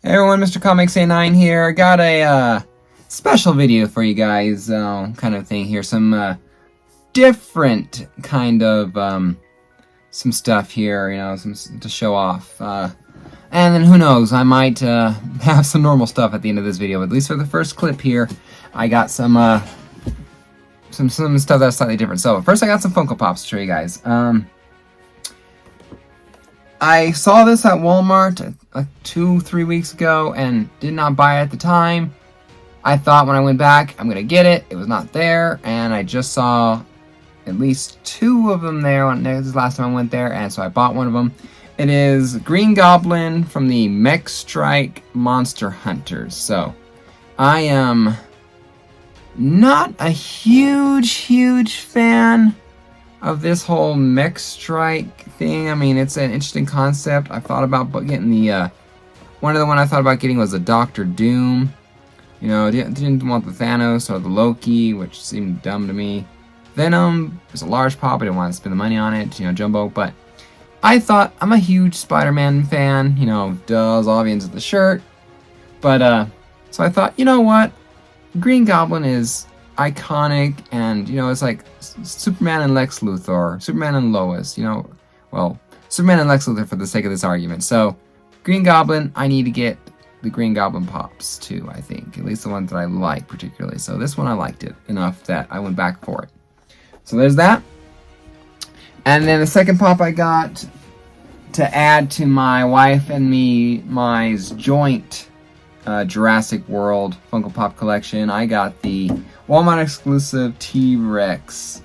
Hey everyone, Mr. Comics A9 here. I got a special video for you guys, kind of thing here. Some different kind of some stuff here, you know, some to show off. And then who knows, I might have some normal stuff at the end of this video. But at least for the first clip here, I got some stuff that's slightly different. So first, I got some Funko Pops to show you guys. I saw this at Walmart like 2-3 weeks ago and did not buy it at the time. I thought when I went back, I'm gonna get it. It was not there, and I just saw at least 2 of them there. This is the last time I went there, and so I bought one of them. It is Green Goblin from the Mech Strike Monster Hunters. So I am not a huge fan of this whole Mech Strike thing. I mean, it's an interesting concept. I thought about getting the one I thought about getting was the Doctor Doom. You know, didn't want the Thanos or the Loki, which seemed dumb to me. Venom is a large pop. I didn't want to spend the money on it, you know, jumbo. But I thought, I'm a huge Spider-Man fan. You know, does obvious with the shirt. But so I thought, you know what, Green Goblin is iconic, and you know, it's like Superman and Lex Luthor, Superman and Lois, you know, well, Superman and Lex Luthor for the sake of this argument. So Green Goblin, I need to get the Green Goblin Pops too, I think, at least the ones that I like particularly. So this one, I liked it enough that I went back for it. So there's that. And then the second pop I got to add to my wife and my joint Jurassic World Funko Pop collection, I got the Walmart exclusive T-Rex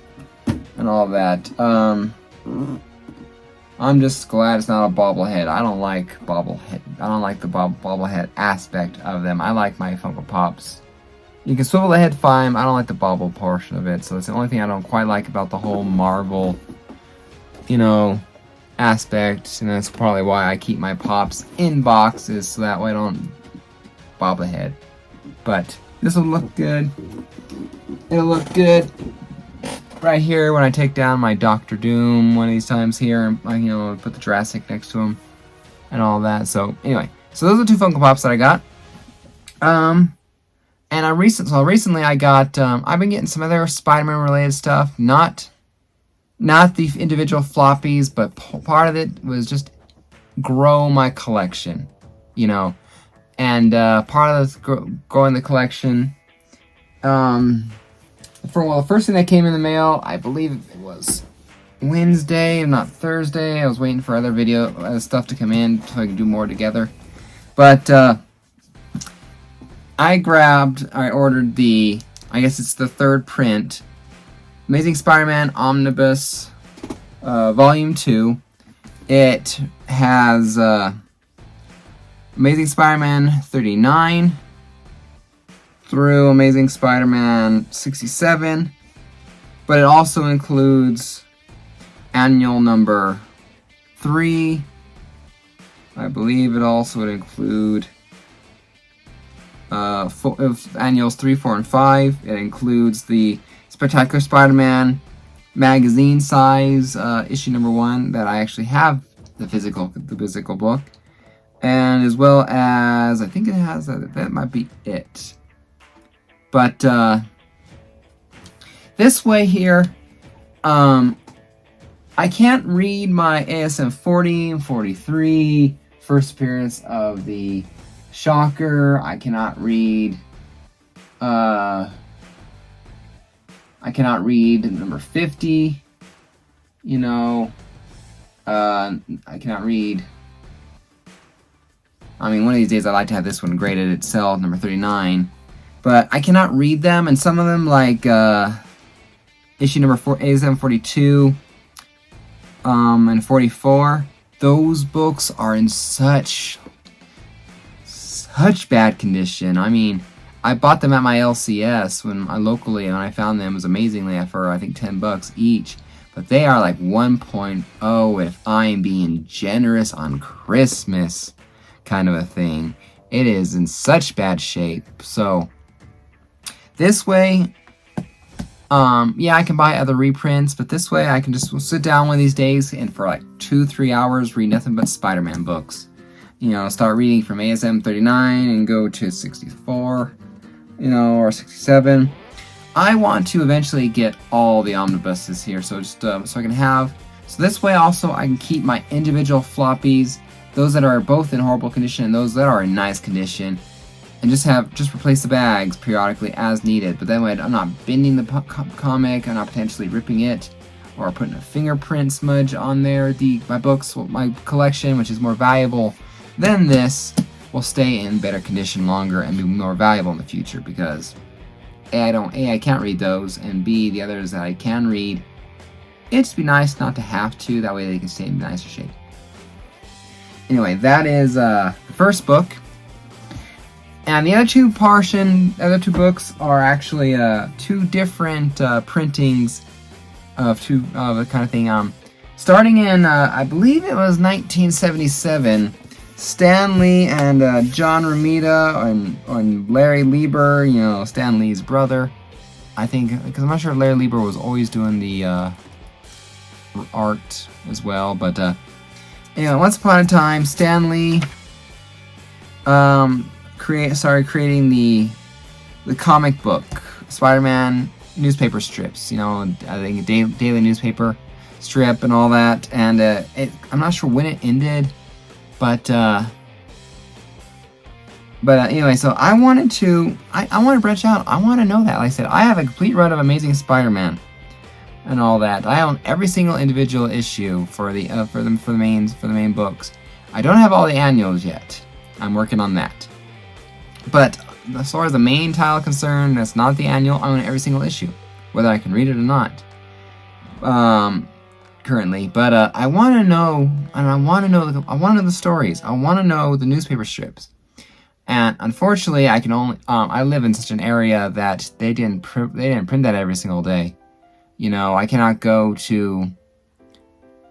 and all that. I'm just glad it's not a bobblehead. I don't like bobblehead. I don't like the bobblehead aspect of them. I like my Funko Pops. You can swivel the head fine. I don't like the bobble portion of it. So it's the only thing I don't quite like about the whole Marvel, you know, aspect. And that's probably why I keep my Pops in boxes, so that way I don't bobblehead. But this will look good. It'll look good right here when I take down my Doctor Doom one of these times here. You know, put the Jurassic next to him and all that. So anyway, so those are 2 Funko Pops that I got. And recently I got I've been getting some other Spiderman related stuff. Not the individual floppies, but part of it was just grow my collection, you know. And part of growing the collection, the first thing that came in the mail, I believe it was Wednesday, if not Thursday. I was waiting for other stuff to come in so I could do more together. But I ordered I guess it's the 3rd print, Amazing Spider-Man Omnibus Volume 2. It has Amazing Spider-Man 39 through Amazing Spider-Man 67, but it also includes annual number 3. I believe it also would include annuals 3, 4, and 5. It includes the Spectacular Spider-Man magazine size issue number 1 that I actually have the physical book. And as well as, I think it has, that might be it. But this way here, I can't read my ASM 40 and 43, first appearance of the Shocker. I cannot read number 50, you know. I cannot read, I mean, one of these days I'd like to have this one graded itself, number 39. But I cannot read them, and some of them, like issue number 4, ASM 42 and 44, those books are in such bad condition. I mean, I bought them at my LCS when I found them. It was amazingly for I think $10 each. But they are like 1.0 if I am being generous on Christmas, kind of a thing. It is in such bad shape. So this way, yeah, I can buy other reprints, but this way I can just sit down one of these days and for like 2-3 hours read nothing but Spider-Man books. start reading from ASM 39 and go to 64, or 67. I want to eventually get all the omnibuses here, so just so I can have. So this way also I can keep my individual floppies, those that are both in horrible condition and those that are in nice condition, and just replace the bags periodically as needed. But that way I'm not bending the comic, I'm not potentially ripping it, or putting a fingerprint smudge on there. My books, my collection, which is more valuable than this, will stay in better condition longer and be more valuable in the future, because I can't read those, and B, the others that I can read, it'd just be nice not to have to, that way they can stay in nicer shape. Anyway, that is the first book. And the other two books are actually two different printings of the kind of thing. Starting in, I believe it was 1977, Stan Lee and John Romita and Larry Lieber, Stan Lee's brother, I think, because I'm not sure if Larry Lieber was always doing the art as well, but once upon a time, Stan Lee started creating the comic book Spider-Man newspaper strips, I think a daily newspaper strip and all that, and I'm not sure when it ended, but anyway, so I want to branch out. I want to know that. Like I said, I have a complete run of Amazing Spider-Man and all that. I own every single individual issue for the main books. I don't have all the annuals yet. I'm working on that. But as far as the main title concerned, that's not the annual. I own every single issue, whether I can read it or not. Currently, but I want to know, and I want to know the stories. I want to know the newspaper strips. And unfortunately, I can only I live in such an area that they didn't print that every single day. I cannot go to,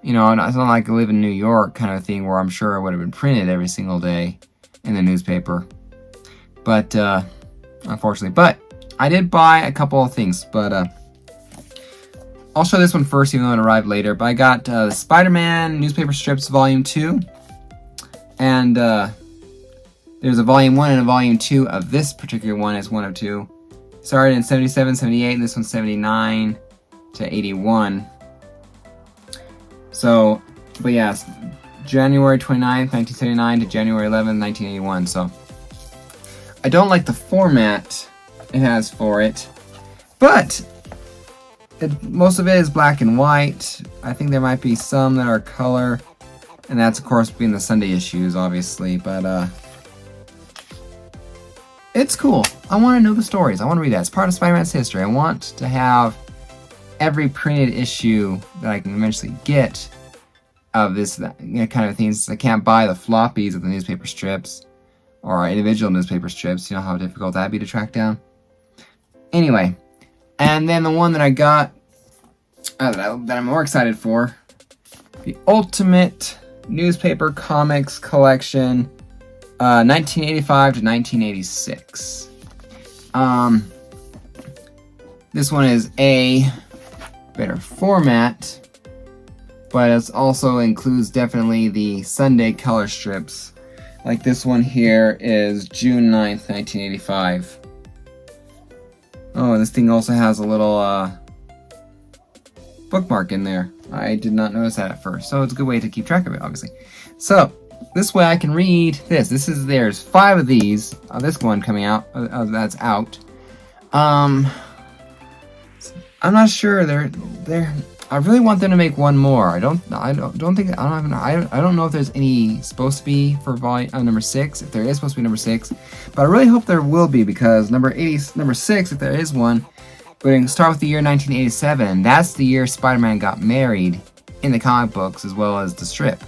it's not like I live in New York kind of thing where I'm sure it would have been printed every single day in the newspaper. But unfortunately, but I did buy a couple of things. But I'll show this one first, even though it arrived later. But I got the Spider-Man newspaper strips Volume 2, and there's a Volume 1 and a Volume 2 of this particular one. It's one of two. Started in 77, 78, and this one's 79 to 81. So, but yeah, January 29th, 1979 to January 11th, 1981. So, I don't like the format it has for it, but most of it is black and white. I think there might be some that are color, and that's of course being the Sunday issues, obviously, but it's cool. I want to know the stories. I want to read that. It's part of Spider-Man's history. I want to have every printed issue that I can eventually get of this kind of things. I can't buy the floppies of the newspaper strips or individual newspaper strips. You know how difficult that'd be to track down. Anyway, and then the one that I got that I'm more excited for, the Ultimate Newspaper Comics Collection, 1985 to 1986. This one is a better format, but it also includes definitely the Sunday color strips. Like this one here is June 9th, 1985. Oh, this thing also has a little bookmark in there. I did not notice that at first, so it's a good way to keep track of it, obviously. So, this way I can read this. There's 5 of these. This one coming out, that's out. I'm not sure. I really want them to make one more. I don't know if there's any supposed to be for volume number 6. If there is supposed to be number 6, but I really hope there will be, because number 6, if there is one, we can start with the year 1987. That's the year Spider-Man got married in the comic books as well as the strip.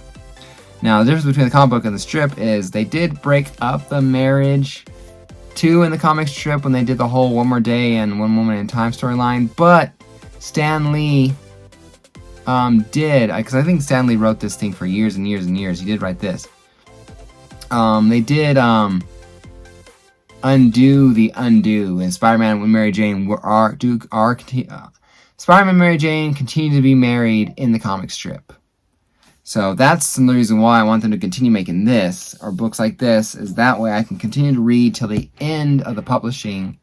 Now, the difference between the comic book and the strip is they did break up the marriage too in the comic strip when they did the whole One More Day and One Moment in Time storyline, but Stan Lee did, because I think Stan Lee wrote this thing for years and years and years. He did write this. They did undo the undo, and Spider-Man and Mary Jane Spider-Man and Mary Jane continue to be married in the comic strip. So that's the reason why I want them to continue making this, or books like this, is that way I can continue to read till the end of the publishing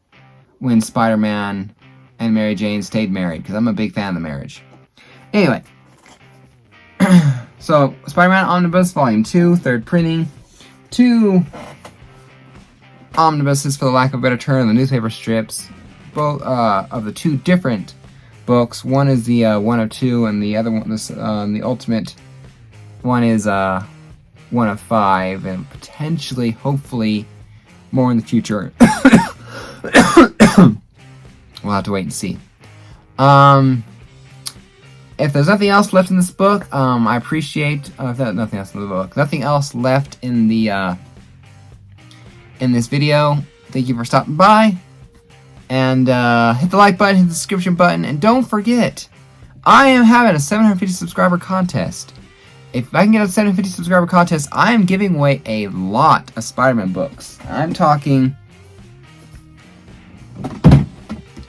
when Spider-Man and Mary Jane stayed married, because I'm a big fan of the marriage. Anyway, so Spider-Man Omnibus Volume 2, third printing, 2 omnibuses, for the lack of a better term, the newspaper strips, both of the 2 different books. One is the 1 of 2, and the other one, the ultimate one, is 1 of 5, and potentially, hopefully, more in the future. We'll have to wait and see. If there's nothing else left in this book, I appreciate nothing else in the book. Nothing else left in the in this video. Thank you for stopping by, and hit the like button, hit the subscription button, and don't forget, I am having a 750 subscriber contest. If I can get a 750 subscriber contest, I am giving away a lot of Spider-Man books. I'm talking.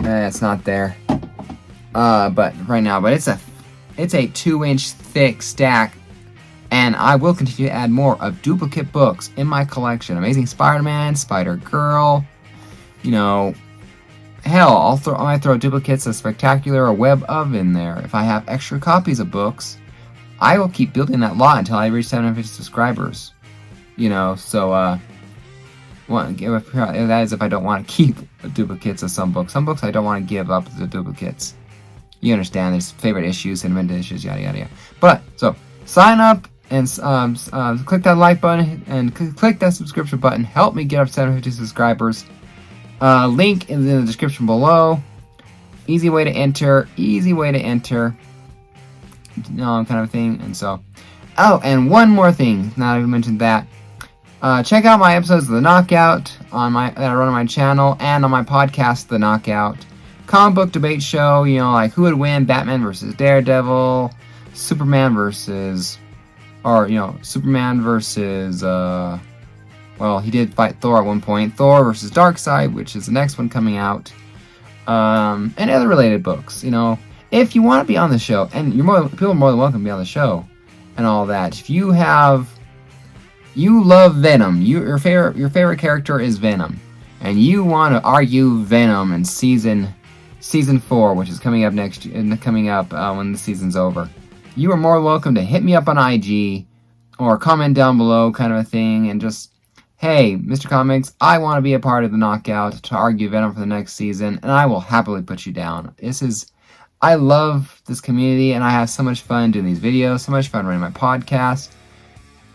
It's not there. But right now, but it's a 2-inch thick stack, and I will continue to add more of duplicate books in my collection. Amazing Spider-Man, Spider-Girl, you know, hell, I might throw duplicates of Spectacular or Web of in there. If I have extra copies of books, I will keep building that lot until I reach 750 subscribers. You know, so that is if I don't want to keep duplicates of some books. Some books I don't want to give up the duplicates. You understand, there's favorite issues, sentimental issues, yada yada yada. But, so, sign up and click that like button and click that subscription button. Help me get up to 750 subscribers. Link is in the description below. Easy way to enter. Kind of thing. And so, oh, and one more thing, now that I mentioned that. Check out my episodes of The Knockout that I run on my channel, and on my podcast, The Knockout. Comic book debate show, you know, like who would win, Batman versus Daredevil, Superman versus, well, he did fight Thor at one point, Thor versus Darkseid, which is the next one coming out, and other related books. You know, if you want to be on the show, and people are more than welcome to be on the show, and all that. If you love Venom, your favorite character is Venom, and you want to argue Venom in Season 4, which is coming up when the season's over, you are more welcome to hit me up on IG or comment down below, kind of a thing, and just, hey, Mr. Comics, I want to be a part of the Knockout to argue Venom for the next season, and I will happily put you down. I love this community, and I have so much fun doing these videos, so much fun running my podcast,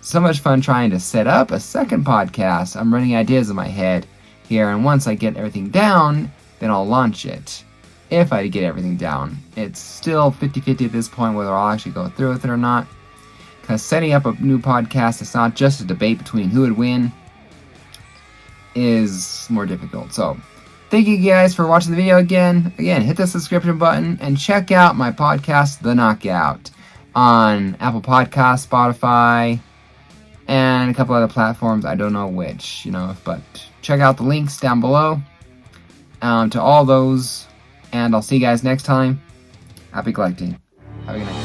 so much fun trying to set up a second podcast. I'm running ideas in my head here, and once I get everything down, then I'll launch it. If I get everything down. It's still 50-50 at this point whether I'll actually go through with it or not. Because setting up a new podcast, it's not just a debate between who would win, is more difficult. So, thank you guys for watching the video again. Again, hit the subscription button and check out my podcast, The Knockout, on Apple Podcasts, Spotify, and a couple other platforms. I don't know which, but check out the links down below to all those. And I'll see you guys next time. Happy collecting. Have a good night.